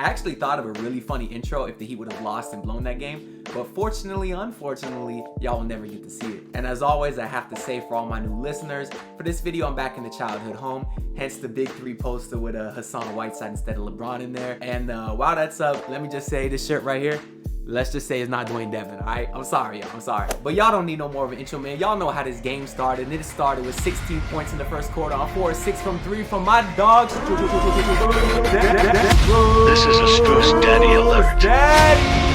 I actually thought of a really funny intro if the Heat would have lost and blown that game, but fortunately, unfortunately, y'all will never get to see it. And as always, I have to say for all my new listeners, for this video, I'm back in the childhood home, hence the big 3 poster with Hassan Whiteside instead of LeBron in there. And while that's up, let me just say this shirt right here, let's just say it's not Dwayne Devin, all right? I'm sorry, y'all, I'm sorry. But y'all don't need no more of an intro, man. Y'all know how this game started. And it started with 16 points in the first quarter on 4 or 6 from 3 from my dogs. This is a Strus Daddy alert. Daddy!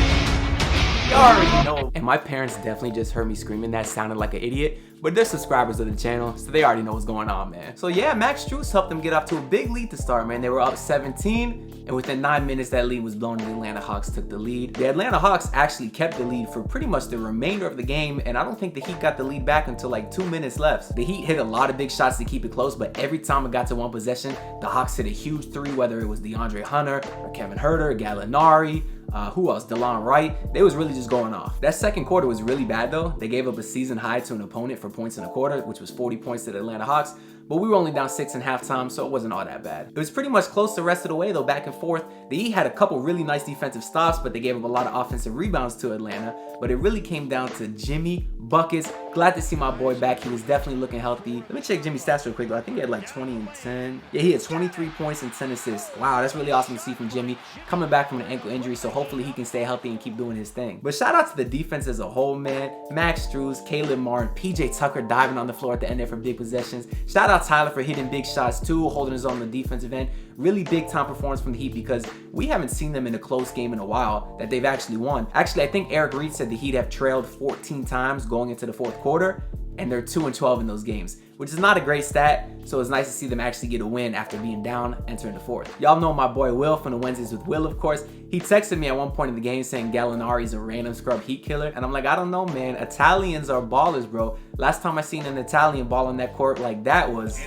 You already know. And my parents definitely just heard me screaming that sounded like an idiot, but they're subscribers of the channel, so they already know what's going on, man. So yeah, Max Strus helped them get off to a big lead to start, man. They were up 17, and within 9 minutes, that lead was blown and the Atlanta Hawks took the lead. The Atlanta Hawks actually kept the lead for pretty much the remainder of the game, and I don't think the Heat got the lead back until like 2 minutes left. The Heat hit a lot of big shots to keep it close, but every time it got to one possession, the Hawks hit a huge 3, whether it was DeAndre Hunter or Kevin Herter, Gallinari, who else? DeLon Wright. They was really just going off. That second quarter was really bad though. They gave up a season high to an opponent for points in a quarter, which was 40 points to the Atlanta Hawks. But we were only down 6 in halftime, so it wasn't all that bad. It was pretty much close the rest of the way though, back and forth. The Heat had a couple really nice defensive stops, but they gave up a lot of offensive rebounds to Atlanta. But it really came down to Jimmy buckets. Glad to see my boy back. He was definitely looking healthy. Let me check Jimmy's stats real quick though. I think he had like 20 and 10. Yeah, he had 23 points and 10 assists. Wow, that's really awesome to see from Jimmy. Coming back from an ankle injury, so hopefully he can stay healthy and keep doing his thing. But shout out to the defense as a whole, man. Max Strus, Caleb Martin, PJ Tucker diving on the floor at the end there for big possessions. Shout out Tyler for hitting big shots too, holding his own on the defensive end. Really big time performance from the Heat because we haven't seen them in a close game in a while that they've actually won. Actually, I think Eric Reed said the Heat have trailed 14 times going into the fourth quarter, and they're 2-12 in those games, which is not a great stat, so it's nice to see them actually get a win after being down entering the fourth. Y'all know my boy Will from the Wednesdays with Will, of course. He texted me at one point in the game saying Gallinari's a random scrub Heat killer, and I'm like, I don't know, man. Italians are ballers, bro. Last time I seen an Italian ball on that court like that was...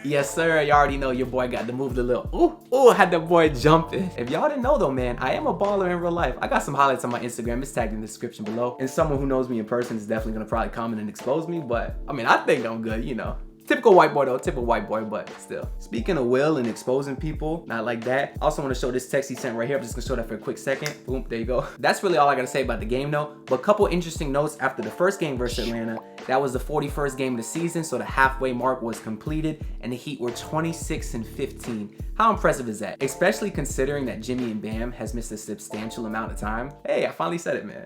Yes, sir. You already know your boy got to move the little ooh, had that boy jumping. If y'all didn't know though, man, I am a baller in real life. I got some highlights on my Instagram. It's tagged in the description below. And someone who knows me in person is definitely gonna probably comment and expose me, but I mean, I think I'm good, you know. Typical white boy though, typical white boy, but still. Speaking of Will and exposing people, not like that. I also want to show this text he sent right here. I'm just gonna show that for a quick second. Boom, there you go. That's really all I gotta say about the game though. But a couple interesting notes after the first game versus Atlanta. That was the 41st game of the season, so the halfway mark was completed, and the Heat were 26 and 15. How impressive is that? Especially considering that Jimmy and Bam has missed a substantial amount of time. Hey, I finally said it, man.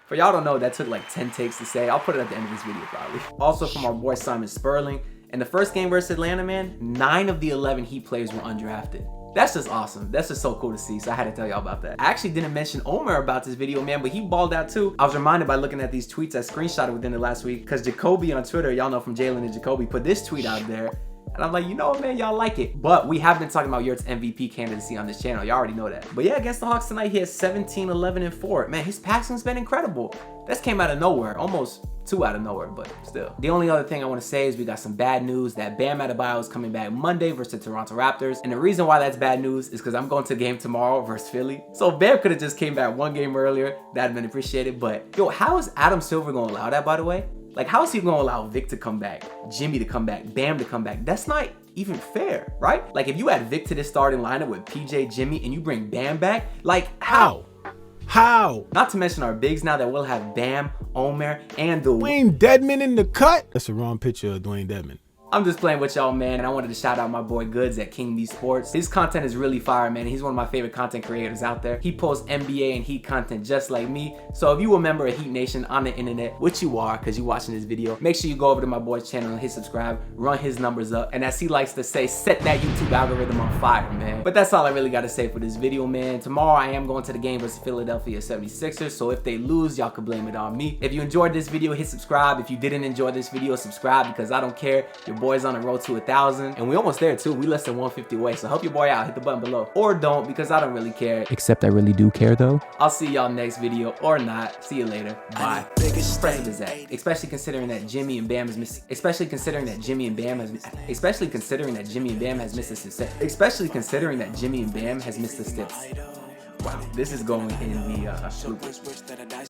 For y'all don't know, that took like 10 takes to say. I'll put it at the end of this video probably. Also from our boy Simon Sperling. In the first game versus Atlanta, man, 9 of the 11 Heat players were undrafted. That's just awesome. That's just so cool to see, so I had to tell y'all about that. I actually didn't mention Omer about this video, man, but he balled out too. I was reminded by looking at these tweets I screenshotted within the last week, because Jacoby on Twitter, y'all know from Jalen and Jacoby, put this tweet out there. And I'm like, you know what, man, y'all like it. But we have been talking about Yurt's MVP candidacy on this channel. Y'all already know that. But yeah, against the Hawks tonight, he has 17, 11, and 4. Man, his passing's been incredible. This came out of nowhere, almost 2 out of nowhere, but still. The only other thing I want to say is we got some bad news that Bam Adebayo is coming back Monday versus the Toronto Raptors. And the reason why that's bad news is because I'm going to the game tomorrow versus Philly. So Bam could have just came back 1 game earlier. That'd been appreciated. But yo, how is Adam Silver going to allow that, by the way? Like, how is he going to allow Vic to come back, Jimmy to come back, Bam to come back? That's not even fair, right? Like, if you add Vic to this starting lineup with PJ, Jimmy, and you bring Bam back, like, how? How? Not to mention our bigs now that we'll have Bam, Omer, and the Dwayne Dedman in the cut? That's the wrong picture of Dwayne Dedman. I'm just playing with y'all, man, and I wanted to shout out my boy Goods at King B Sports. His content is really fire, man. He's one of my favorite content creators out there. He posts NBA and Heat content just like me. So if you a member of Heat Nation on the internet, which you are because you're watching this video, make sure you go over to my boy's channel and hit subscribe, run his numbers up, and as he likes to say, set that YouTube algorithm on fire, man. But that's all I really got to say for this video, man. Tomorrow I am going to the game versus Philadelphia 76ers, so if they lose, y'all can blame it on me. If you enjoyed this video, hit subscribe. If you didn't enjoy this video, subscribe because I don't care. Your boy's on the road to 1,000, and we almost there too. We less than 150 away, so help your boy out. Hit the button below, or don't, because I don't really care. Except I really do care though. I'll see y'all next video, or not. See you later. Bye. Impressive is that, especially considering that Jimmy and Bam has missed. Especially considering that Jimmy and Bam has. Especially considering that Jimmy and Bam has missed a step. Especially considering that Jimmy and Bam has missed a step. Wow, this is going in the